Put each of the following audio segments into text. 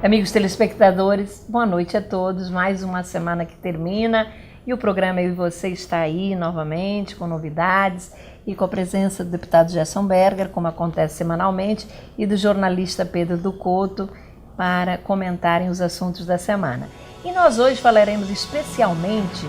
Amigos telespectadores, boa noite a todos. Mais uma semana que termina e o programa Eu e Você está aí novamente com novidades e com a presença do deputado Gerson Berger, como acontece semanalmente, e do jornalista Pedro do Couto para comentarem os assuntos da semana. E nós hoje falaremos especialmente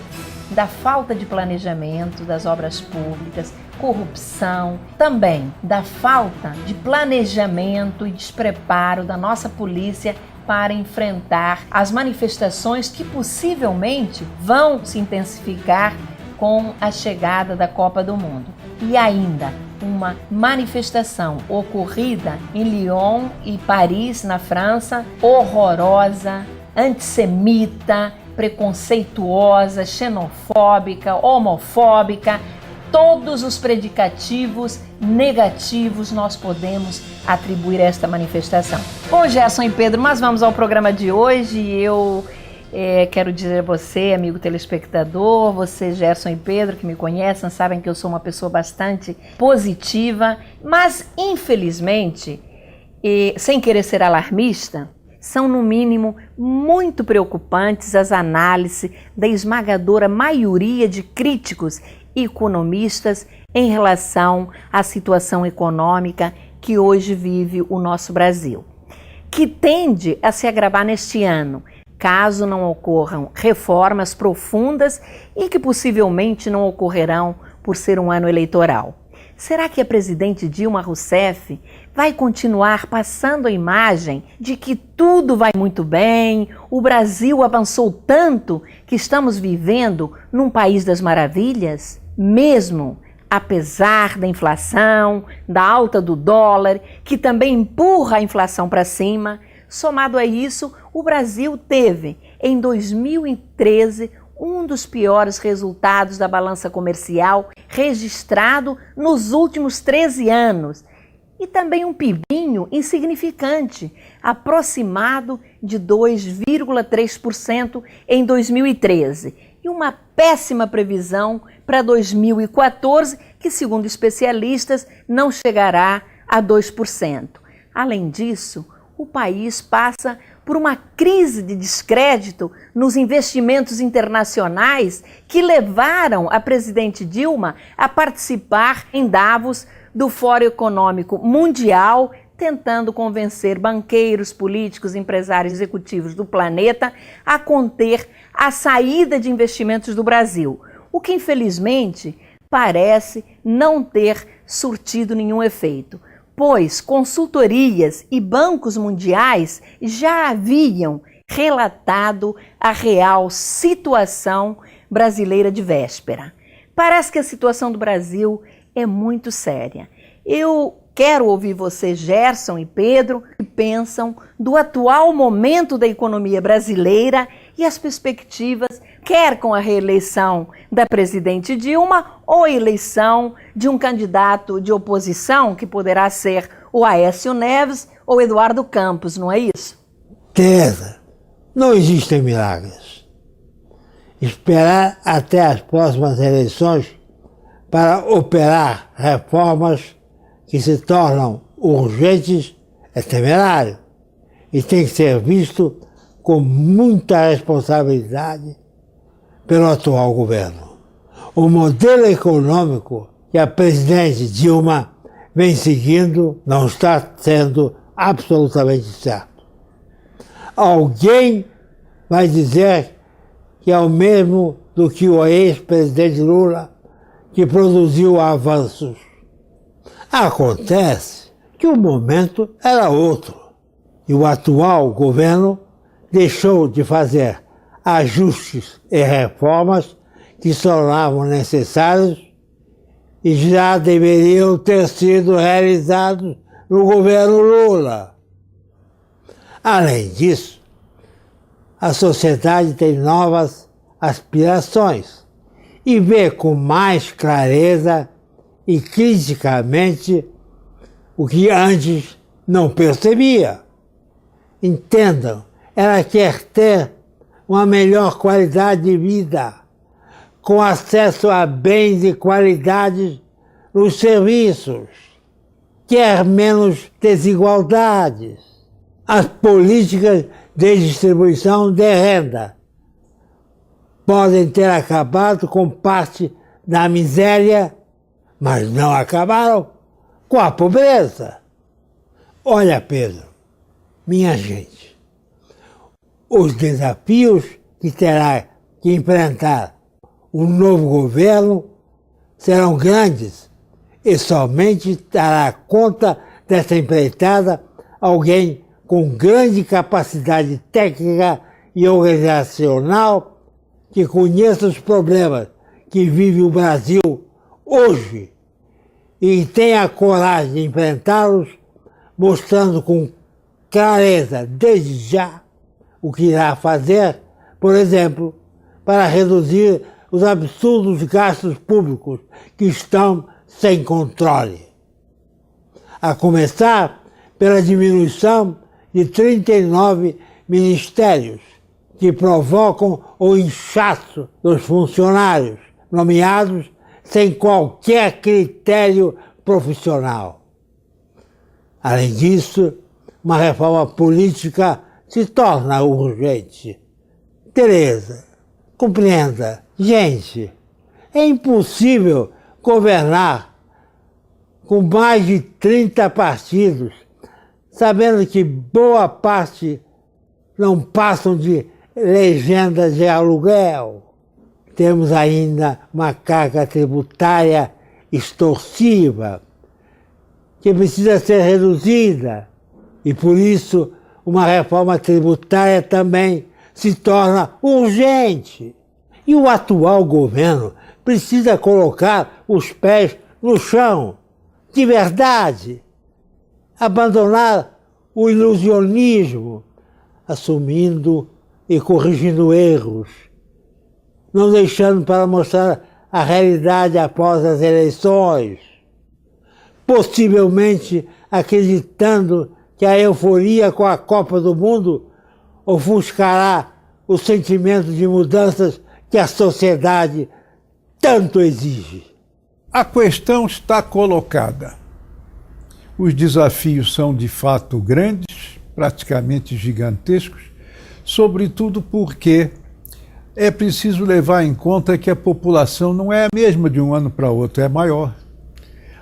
da falta de planejamento das obras públicas, corrupção, também da falta de planejamento e despreparo da nossa polícia para enfrentar as manifestações que possivelmente vão se intensificar com a chegada da Copa do Mundo. E ainda uma manifestação ocorrida em Lyon e Paris, na França, horrorosa, antissemita, preconceituosa, xenofóbica, homofóbica. Todos os predicativos negativos nós podemos atribuir a esta manifestação. Bom, Gerson e Pedro, mas vamos ao programa de hoje. Eu quero dizer a você, amigo telespectador, você, Gerson e Pedro, que me conhecem, sabem que eu sou uma pessoa bastante positiva, mas infelizmente, sem querer ser alarmista, são no mínimo muito preocupantes as análises da esmagadora maioria de críticos e economistas em relação à situação econômica que hoje vive o nosso Brasil, que tende a se agravar neste ano, caso não ocorram reformas profundas e que possivelmente não ocorrerão por ser um ano eleitoral. Será que a presidente Dilma Rousseff vai continuar passando a imagem de que tudo vai muito bem, o Brasil avançou tanto que estamos vivendo num país das maravilhas? Mesmo apesar da inflação, da alta do dólar, que também empurra a inflação para cima, somado a isso, o Brasil teve, em 2013, um dos piores resultados da balança comercial registrado nos últimos 13 anos. E também um PIBinho insignificante, aproximado de 2,3% em 2013. E uma péssima previsão para 2014, que, segundo especialistas, não chegará a 2%. Além disso, o país passa por uma crise de descrédito nos investimentos internacionais que levaram a presidente Dilma a participar em Davos do Fórum Econômico Mundial, tentando convencer banqueiros, políticos, empresários, executivos do planeta a conter a saída de investimentos do Brasil, o que infelizmente parece não ter surtido nenhum efeito, pois consultorias e bancos mundiais já haviam relatado a real situação brasileira de véspera. Parece que a situação do Brasil é muito séria. Eu quero ouvir vocês, Gerson e Pedro, que pensam do atual momento da economia brasileira e as perspectivas, quer com a reeleição da presidente Dilma ou a eleição de um candidato de oposição, que poderá ser o Aécio Neves ou Eduardo Campos, não é isso? Tereza, não existem milagres. Esperar até as próximas eleições para operar reformas que se tornam urgentes é temerário e tem que ser visto com muita responsabilidade pelo atual governo. O modelo econômico que a presidente Dilma vem seguindo não está sendo absolutamente certo. Alguém vai dizer que é o mesmo do que o ex-presidente Lula, que produziu avanços. Acontece que o momento era outro e o atual governo deixou de fazer ajustes e reformas que se tornavam necessários e já deveriam ter sido realizados no governo Lula. Além disso, a sociedade tem novas aspirações e vê com mais clareza e criticamente o que antes não percebia. Entendam, ela quer ter uma melhor qualidade de vida, com acesso a bens e qualidades nos serviços, quer menos desigualdades. As políticas de distribuição de renda. Podem ter acabado com parte da miséria, mas não acabaram com a pobreza. Olha, Pedro, minha gente, os desafios que terá que enfrentar o novo governo serão grandes e somente dará conta dessa empreitada alguém com grande capacidade técnica e organizacional que conheça os problemas que vive o Brasil hoje e tenha a coragem de enfrentá-los, mostrando com clareza, desde já, o que irá fazer, por exemplo, para reduzir os absurdos gastos públicos que estão sem controle. A começar pela diminuição de 39 ministérios, que provocam o inchaço dos funcionários nomeados sem qualquer critério profissional. Além disso, uma reforma política se torna urgente. Tereza, compreenda, gente, é impossível governar com mais de 30 partidos, sabendo que boa parte não passam de legendas de aluguel. Temos ainda uma carga tributária extorsiva, que precisa ser reduzida, e por isso uma reforma tributária também se torna urgente. E o atual governo precisa colocar os pés no chão, de verdade, abandonar o ilusionismo, assumindo e corrigindo erros, não deixando para mostrar a realidade após as eleições, possivelmente acreditando que a euforia com a Copa do Mundo ofuscará o sentimento de mudanças que a sociedade tanto exige. A questão está colocada. Os desafios são de fato grandes, praticamente gigantescos, sobretudo porque é preciso levar em conta que a população não é a mesma de um ano para outro, é maior.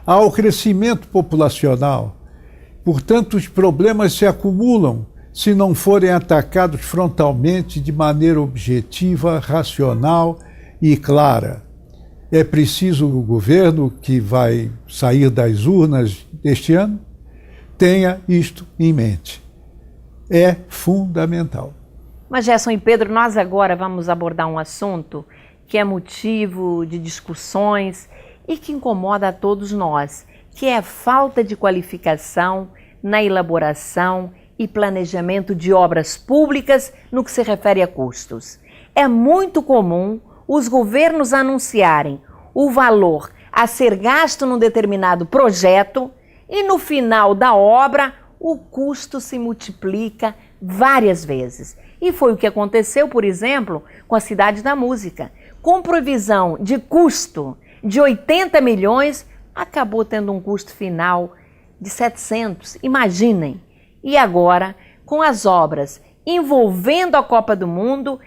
Há o crescimento populacional, portanto os problemas se acumulam se não forem atacados frontalmente de maneira objetiva, racional e clara. É preciso o governo que vai sair das urnas este ano tenha isto em mente. É fundamental. Mas Gerson e Pedro, nós agora vamos abordar um assunto que é motivo de discussões e que incomoda a todos nós, que é a falta de qualificação na elaboração e planejamento de obras públicas no que se refere a custos. É muito comum os governos anunciarem o valor a ser gasto num determinado projeto e no final da obra o custo se multiplica várias vezes. E foi o que aconteceu, por exemplo, com a Cidade da Música. Com previsão de custo de 80 milhões, acabou tendo um custo final de 700, imaginem. E agora, com as obras envolvendo a Copa do Mundo,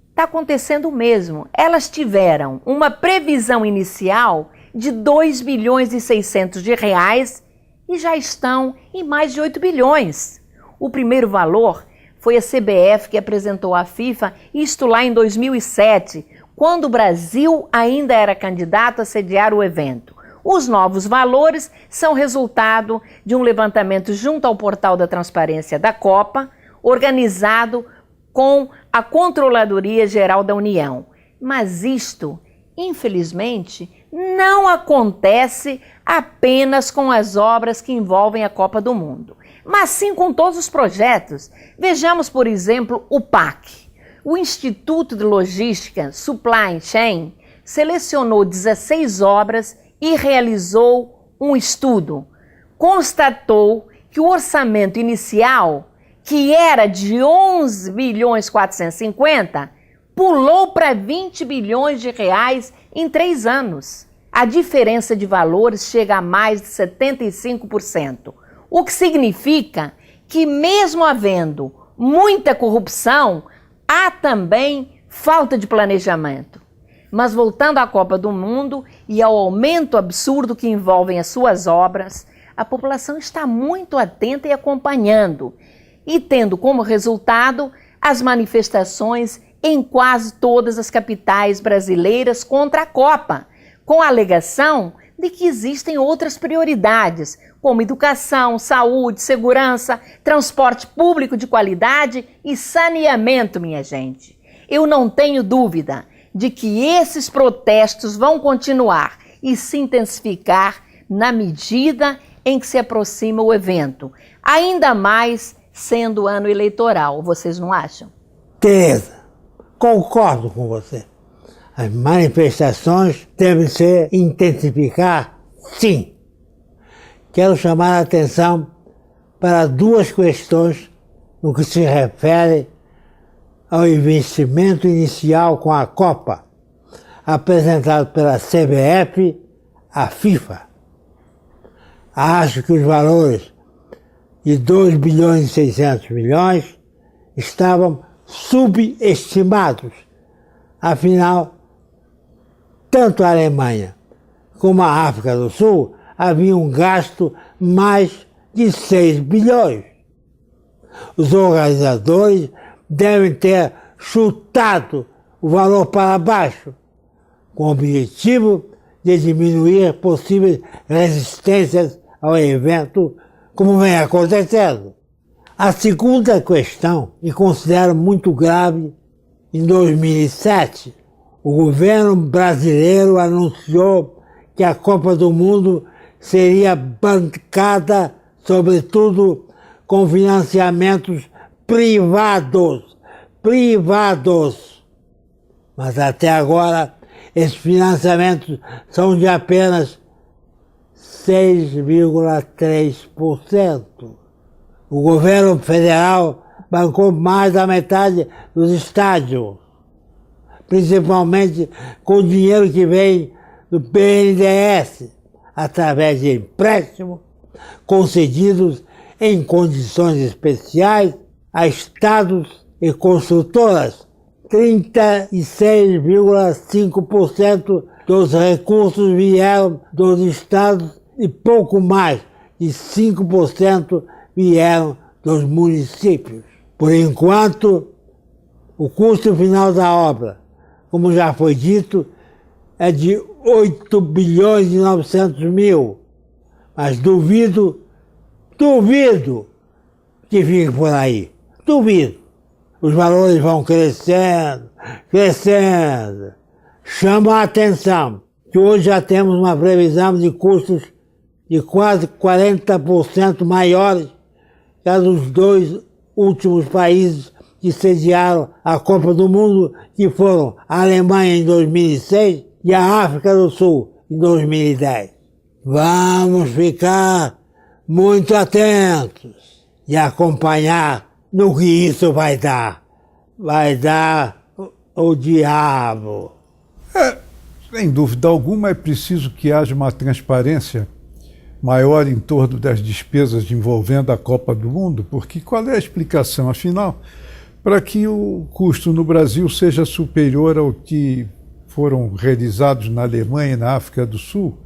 está acontecendo o mesmo. Elas tiveram uma previsão inicial de 2 bilhões e 600 de reais e já estão em mais de 8 bilhões. O primeiro valor foi a CBF que apresentou à FIFA, isto lá em 2007, quando o Brasil ainda era candidato a sediar o evento. Os novos valores são resultado de um levantamento junto ao Portal da Transparência da Copa, organizado com a Controladoria Geral da União. Mas isto, infelizmente, não acontece apenas com as obras que envolvem a Copa do Mundo, mas sim com todos os projetos. Vejamos, por exemplo, o PAC. O Instituto de Logística Supply Chain selecionou 16 obras e realizou um estudo. Constatou que o orçamento inicial, que era de 11 bilhões 450, pulou para 20 bilhões de reais em 3 anos. A diferença de valores chega a mais de 75%, o que significa que mesmo havendo muita corrupção, há também falta de planejamento. Mas voltando à Copa do Mundo e ao aumento absurdo que envolvem as suas obras, a população está muito atenta e acompanhando, e tendo como resultado as manifestações em quase todas as capitais brasileiras contra a Copa, com a alegação de que existem outras prioridades, como educação, saúde, segurança, transporte público de qualidade e saneamento, minha gente. Eu não tenho dúvida de que esses protestos vão continuar e se intensificar na medida em que se aproxima o evento, ainda mais sendo ano eleitoral, vocês não acham? Tereza, concordo com você. As manifestações devem se intensificar, sim. Quero chamar a atenção para duas questões no que se refere ao investimento inicial com a Copa, apresentado pela CBF à FIFA. Acho que os valores de 2 bilhões e 600 milhões estavam subestimados. Afinal, tanto a Alemanha como a África do Sul haviam gasto mais de 6 bilhões. Os organizadores devem ter chutado o valor para baixo, com o objetivo de diminuir possíveis resistências ao evento, como vem acontecendo. A segunda questão, que considero muito grave, em 2007, o governo brasileiro anunciou que a Copa do Mundo seria bancada, sobretudo, com financiamentos privados. Mas até agora, esses financiamentos são de apenas 6,3%. O governo federal bancou mais da metade dos estádios, principalmente com dinheiro que vem do BNDES, através de empréstimos concedidos em condições especiais a estados e construtoras. 36,5% dos recursos vieram dos estados e pouco mais de 5% vieram dos municípios. Por enquanto, o custo final da obra, como já foi dito, é de 8 bilhões e 900 mil. Mas duvido que fique por aí. Duvido. Os valores vão crescendo. Chama a atenção que hoje já temos uma previsão de custos de quase 40% maiores que a dos dois últimos países que sediaram a Copa do Mundo, que foram a Alemanha em 2006 e a África do Sul em 2010. Vamos ficar muito atentos e acompanhar no que isso vai dar. Vai dar o diabo. Sem dúvida alguma, é preciso que haja uma transparência maior em torno das despesas envolvendo a Copa do Mundo, porque qual é a explicação, afinal, para que o custo no Brasil seja superior ao que foram realizados na Alemanha e na África do Sul?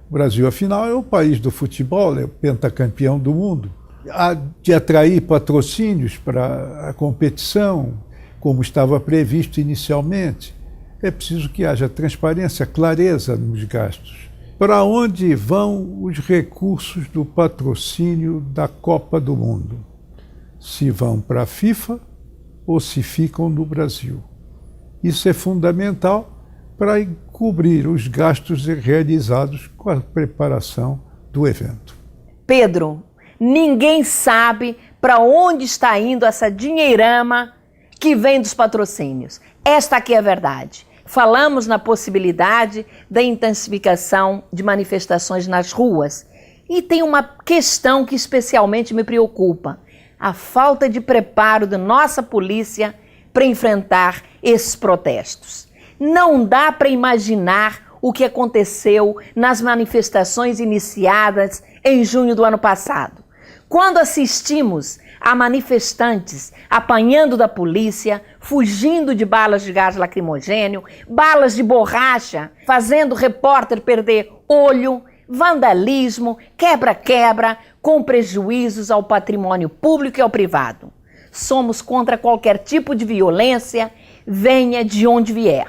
O Brasil, afinal, é o país do futebol, é o pentacampeão do mundo. Há de atrair patrocínios para a competição, como estava previsto inicialmente. É preciso que haja transparência, clareza nos gastos. Para onde vão os recursos do patrocínio da Copa do Mundo? Se vão para a FIFA ou se ficam no Brasil? Isso é fundamental para cobrir os gastos realizados com a preparação do evento. Pedro, ninguém sabe para onde está indo essa dinheirama que vem dos patrocínios. Esta aqui é a verdade. Falamos na possibilidade da intensificação de manifestações nas ruas. E tem uma questão que especialmente me preocupa: a falta de preparo da nossa polícia para enfrentar esses protestos. Não dá para imaginar o que aconteceu nas manifestações iniciadas em junho do ano passado, Quando assistimos a manifestantes apanhando da polícia, fugindo de balas de gás lacrimogênio, balas de borracha, fazendo repórter perder olho, vandalismo, quebra-quebra, com prejuízos ao patrimônio público e ao privado. Somos contra qualquer tipo de violência, venha de onde vier.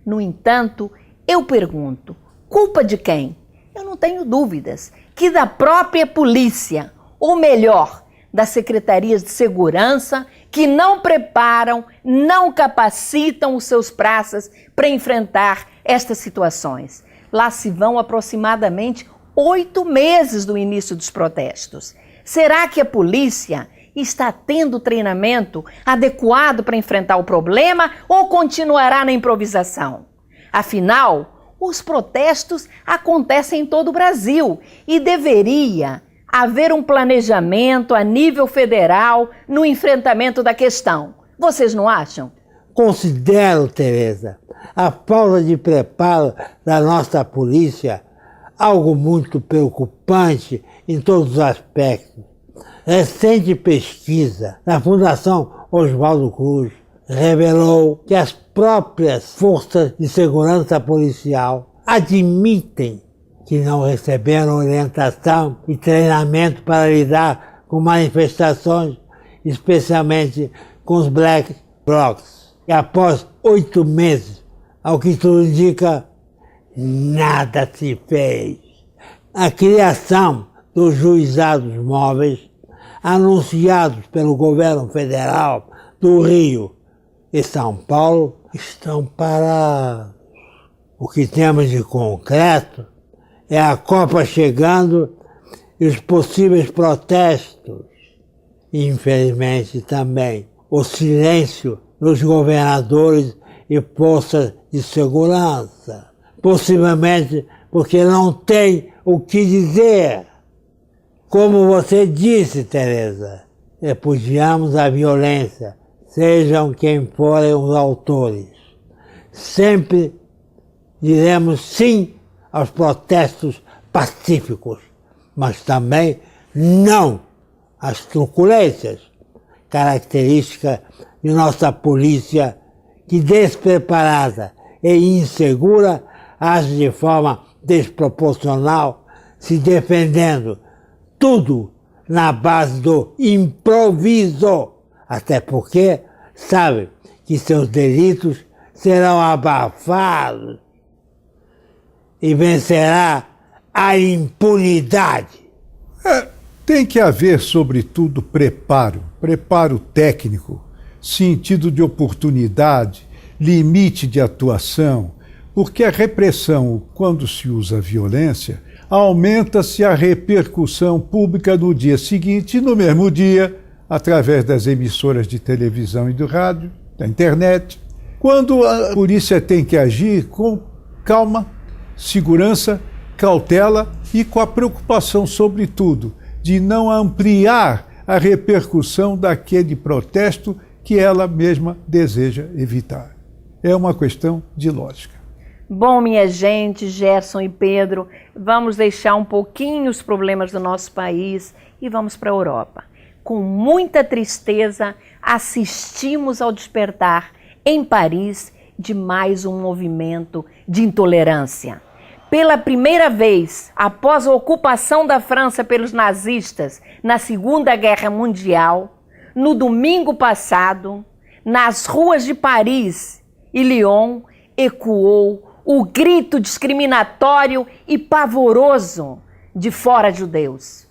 No entanto, eu pergunto, culpa de quem? Eu não tenho dúvidas que da própria polícia, ou melhor, das secretarias de segurança, que não preparam, não capacitam os seus praças para enfrentar estas situações. Lá se vão aproximadamente 8 meses do início dos protestos. Será que a polícia está tendo treinamento adequado para enfrentar o problema ou continuará na improvisação? Afinal, os protestos acontecem em todo o Brasil e deveria haver um planejamento a nível federal no enfrentamento da questão. Vocês não acham? Considero, Tereza, a falta de preparo da nossa polícia algo muito preocupante em todos os aspectos. Recente pesquisa da Fundação Oswaldo Cruz revelou que as próprias forças de segurança policial admitem que não receberam orientação e treinamento para lidar com manifestações, especialmente com os Black Blocs. E após 8 meses, ao que tudo indica, nada se fez. A criação dos juizados móveis, anunciados pelo governo federal do Rio e São Paulo, estão parados. O que temos de concreto é a Copa chegando e os possíveis protestos. E, infelizmente, também o silêncio dos governadores e forças de segurança. Possivelmente porque não tem o que dizer. Como você disse, Tereza, repudiamos a violência, sejam quem forem os autores. Sempre diremos sim aos protestos pacíficos, mas também não às truculências, característica de nossa polícia que, despreparada e insegura, age de forma desproporcional, se defendendo, tudo na base do improviso, até porque sabe que seus delitos serão abafados e vencerá a impunidade. Tem que haver, sobretudo, preparo técnico, sentido de oportunidade, limite de atuação, porque a repressão, quando se usa violência, aumenta-se a repercussão pública no dia seguinte e no mesmo dia, através das emissoras de televisão e do rádio, da internet, quando a polícia tem que agir com calma, segurança, cautela e com a preocupação, sobretudo, de não ampliar a repercussão daquele protesto que ela mesma deseja evitar. É uma questão de lógica. Bom, minha gente, Gerson e Pedro, vamos deixar um pouquinho os problemas do nosso país e vamos para a Europa. Com muita tristeza, assistimos ao despertar em Paris de mais um movimento de intolerância. Pela primeira vez, após a ocupação da França pelos nazistas na Segunda Guerra Mundial, no domingo passado, nas ruas de Paris e Lyon, ecoou o grito discriminatório e pavoroso de fora judeus.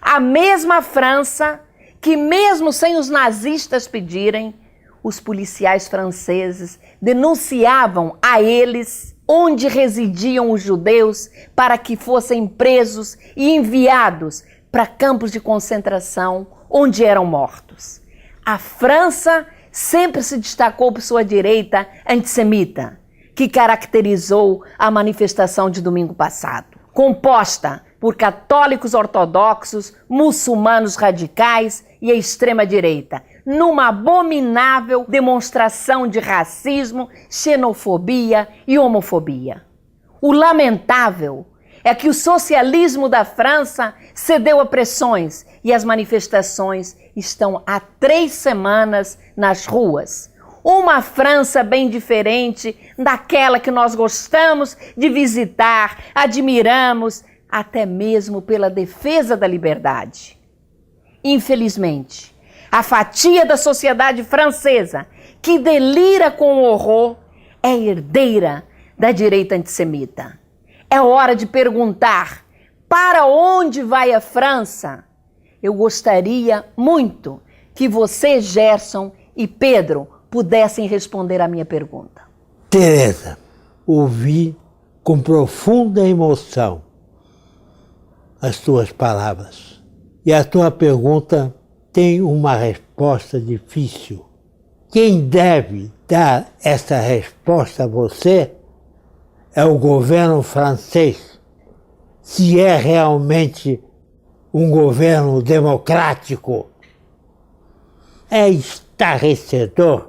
A mesma França que, mesmo sem os nazistas pedirem, os policiais franceses denunciavam a eles onde residiam os judeus para que fossem presos e enviados para campos de concentração onde eram mortos. A França sempre se destacou por sua direita antissemita, que caracterizou a manifestação de domingo passado, composta por católicos ortodoxos, muçulmanos radicais e a extrema-direita, numa abominável demonstração de racismo, xenofobia e homofobia. O lamentável é que o socialismo da França cedeu a pressões e as manifestações estão há 3 semanas nas ruas. Uma França bem diferente daquela que nós gostamos de visitar, admiramos, até mesmo pela defesa da liberdade. Infelizmente, a fatia da sociedade francesa que delira com o horror é herdeira da direita antissemita. É hora de perguntar: para onde vai a França? Eu gostaria muito que você, Gerson e Pedro, pudessem responder à minha pergunta. Tereza, ouvi com profunda emoção as tuas palavras. E a tua pergunta tem uma resposta difícil. Quem deve dar essa resposta a você é o governo francês, se é realmente um governo democrático. É estarrecedor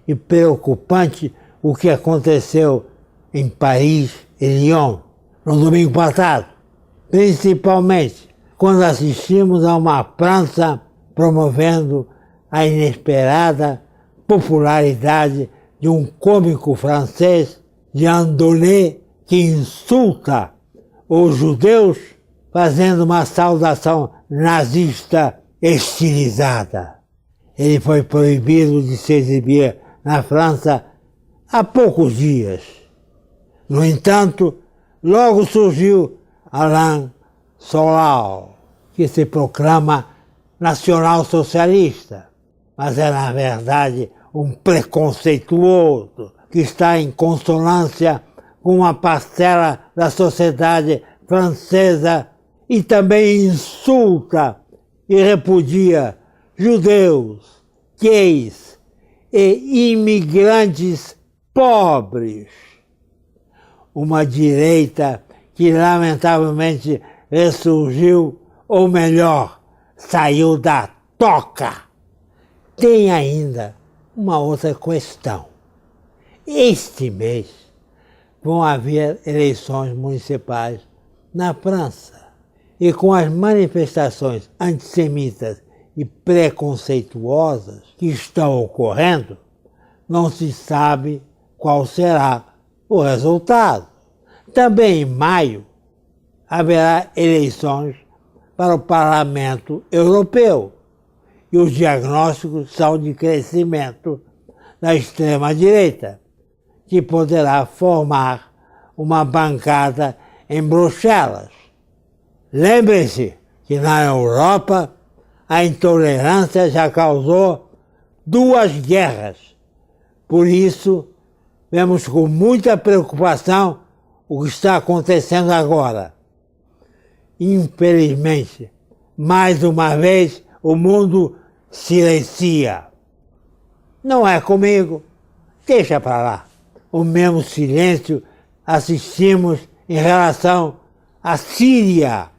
e preocupante o que aconteceu em Paris e Lyon no domingo passado, principalmente quando assistimos a uma França promovendo a inesperada popularidade de um cômico francês, Jean Genet, que insulta os judeus fazendo uma saudação nazista estilizada. Ele foi proibido de se exibir na França há poucos dias. No entanto, logo surgiu Alain Soral, que se proclama nacional-socialista, mas é, na verdade, um preconceituoso que está em consonância com uma parcela da sociedade francesa e também insulta e repudia judeus, gays e imigrantes pobres. Uma direita que lamentavelmente ressurgiu, ou melhor, saiu da toca. Tem ainda uma outra questão. Este mês vão haver eleições municipais na França. E com as manifestações antissemitas e preconceituosas que estão ocorrendo, não se sabe qual será o resultado. Também em maio haverá eleições para o Parlamento Europeu e os diagnósticos são de crescimento da extrema-direita, que poderá formar uma bancada em Bruxelas. Lembre-se que na Europa a intolerância já causou 2 guerras. Por isso, vemos com muita preocupação o que está acontecendo agora. Infelizmente, mais uma vez, o mundo silencia. Não é comigo, deixa para lá. O mesmo silêncio assistimos em relação à Síria,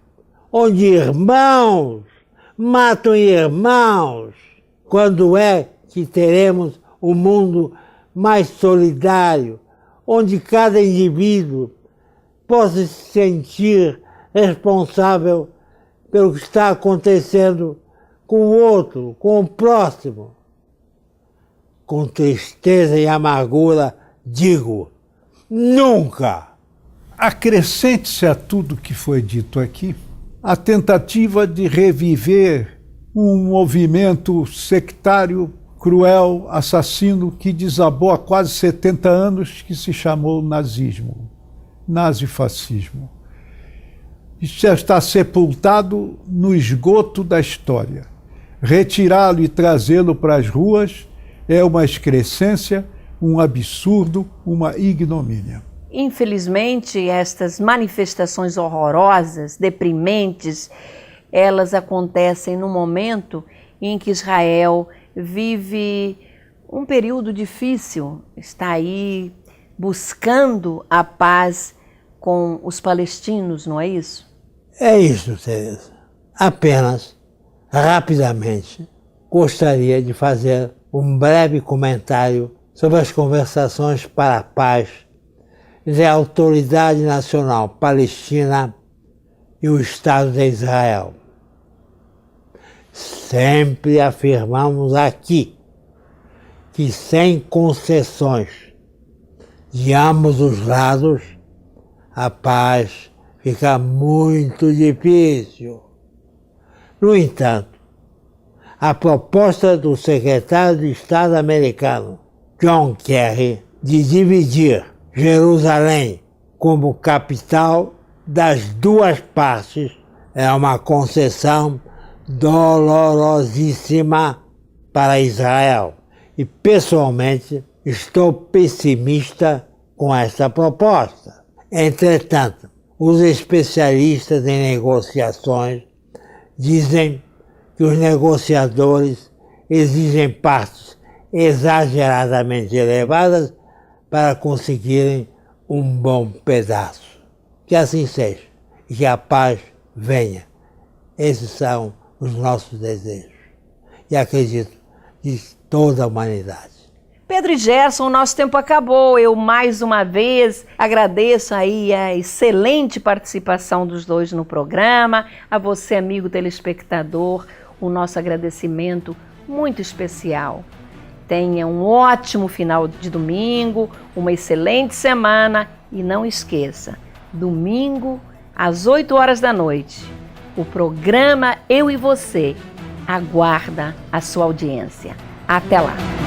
onde irmãos matam irmãos. Quando é que teremos um mundo mais solidário, onde cada indivíduo possa se sentir responsável pelo que está acontecendo com o outro, com o próximo? Com tristeza e amargura, digo, nunca! Acrescente-se a tudo que foi dito aqui a tentativa de reviver um movimento sectário, cruel, assassino, que desabou há quase 70 anos, que se chamou nazismo, nazifascismo. Isso já está sepultado no esgoto da história. Retirá-lo e trazê-lo para as ruas é uma excrescência, um absurdo, uma ignomínia. Infelizmente, estas manifestações horrorosas, deprimentes, elas acontecem no momento em que Israel vive um período difícil, está aí buscando a paz com os palestinos, não é isso? É isso, Tereza. Apenas, rapidamente, gostaria de fazer um breve comentário sobre as conversações para a paz entre a Autoridade Nacional Palestina e o Estado de Israel. Sempre afirmamos aqui que sem concessões de ambos os lados, a paz fica muito difícil. No entanto, a proposta do secretário de Estado americano, John Kerry, de dividir Jerusalém como capital das duas partes é uma concessão dolorosíssima para Israel. E, pessoalmente, estou pessimista com esta proposta. Entretanto, os especialistas em negociações dizem que os negociadores exigem partes exageradamente elevadas para conseguirem um bom pedaço. Que assim seja e que a paz venha. Esses são os nossos desejos. E acredito de toda a humanidade. Pedro e Gerson, o nosso tempo acabou. Eu mais uma vez agradeço aí a excelente participação dos dois no programa. A você, amigo telespectador, o nosso agradecimento muito especial. Tenha um ótimo final de domingo, uma excelente semana e não esqueça, domingo às 8 horas da noite, o programa Eu e Você aguarda a sua audiência. Até lá!